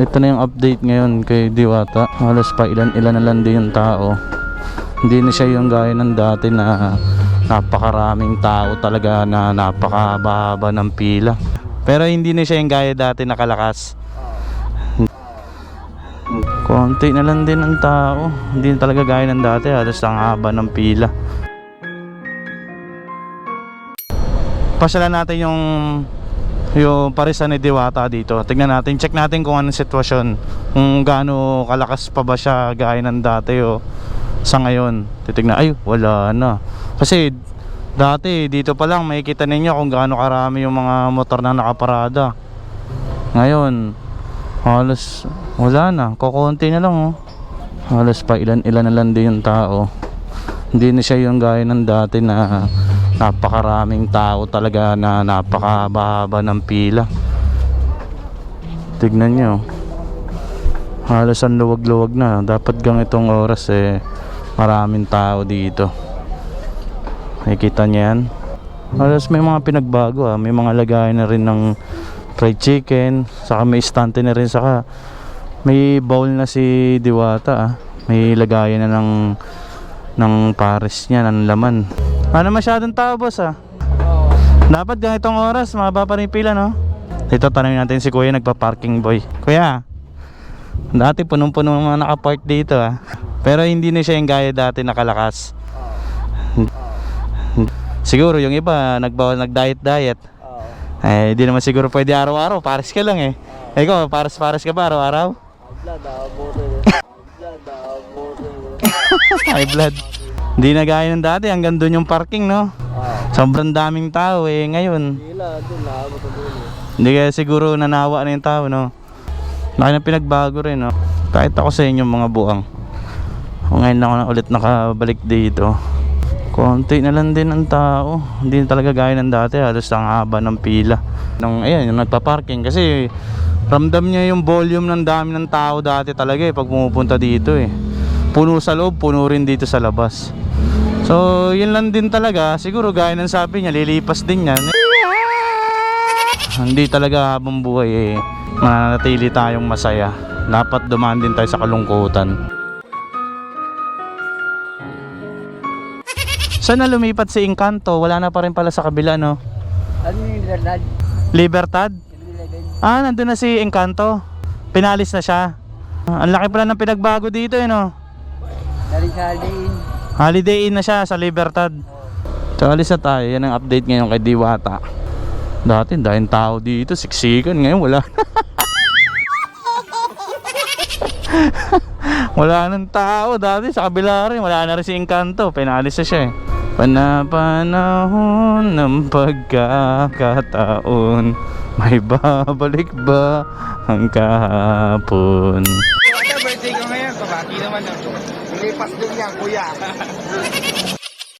ito na yung update ngayon kay Diwata. Halos pa ilan na lang din yung tao. Hindi na siya yung gaya ng dati na napakaraming tao talaga, na napakababa ng pila. Pero hindi na siya yung gaya dati na kalakas. Konti na lang din ang tao. Hindi na talaga gaya ng dati, halos ang haba ng pila. Pasyalan natin yung parisan ni Diwata dito. Tignan natin, check natin kung anong sitwasyon, kung gaano kalakas pa ba siya gaya ng dati o sa ngayon. Titignan, ay wala na. Kasi dati dito pa lang makikita ninyo kung gaano karami yung mga motor na nakaparada. Ngayon halos wala na, kukunti na lang oh. Halos pa ilan na lang din yung tao. Hindi na siya yung gaya ng dati na napakaraming tao talaga, na napakababa ng pila. Tignan nyo, halos ang luwag-luwag na. Dapat ganitong oras maraming tao dito. Nakikita nyo yan. Halos may mga pinagbago may mga lagay na rin ng fried chicken, saka may istante na rin, saka may bowl na si Diwata may lagayan na ng pares niya, ng laman. Ano masyadong tao boss Dapat ganitong oras mahaba pa rin pila no. Dito tanongin natin si kuya, nagpa-parking boy. Kuya, dati punong-puno mga nakapark dito pero hindi na siya yung gaya dati na kalakas. Siguro yung iba nagbawal, nag-diet. Di naman siguro pwede araw-araw, pares ka lang Ikaw, pares ka ba araw-araw? High blood. Hindi na gaya ng dati, hanggang doon yung parking no. Sobrang daming tao ngayon. Hindi kaya siguro nanawa na yung tao no. Laki na pinagbago rin no. Kahit ako sa inyo mga buang, ngayon ako na ulit nakabalik dito. Konti na lang din ang tao. Hindi na talaga gaya ng dati, halos ang haba ng pila. Ayan, yung nagpa-parking, kasi ramdam niya yung volume ng dami ng tao dati talaga pag pumupunta dito puno sa loob, puno rin dito sa labas. So yun lang din talaga, siguro gaya ng sabi niya, lilipas din yan. Hindi talaga habang buhay mananatili tayong masaya. Dapat dumaan din tayo sa kalungkutan. Saan na lumipat si Encanto? Wala na pa rin pala sa kabila no? Ano yung Libertad? Libertad? Nandun na si Encanto. Pinalis na siya. Ang laki pala ng pinagbago dito no? Galing sa Holiday Inn. Holiday Inn na siya sa Libertad. So alis na tayo. Yan ang update ngayon kay Diwata. Dati dahil tao dito, siksikan. Ngayon wala. Wala nang tao. Dati sa kabila rin, wala na rin si Encanto. Pinalis na siya Panapanahon ng pagkakataon, may babalik ba ang kahapon? Birthday ko ngayon, pabati naman Lipas din yan, kuya.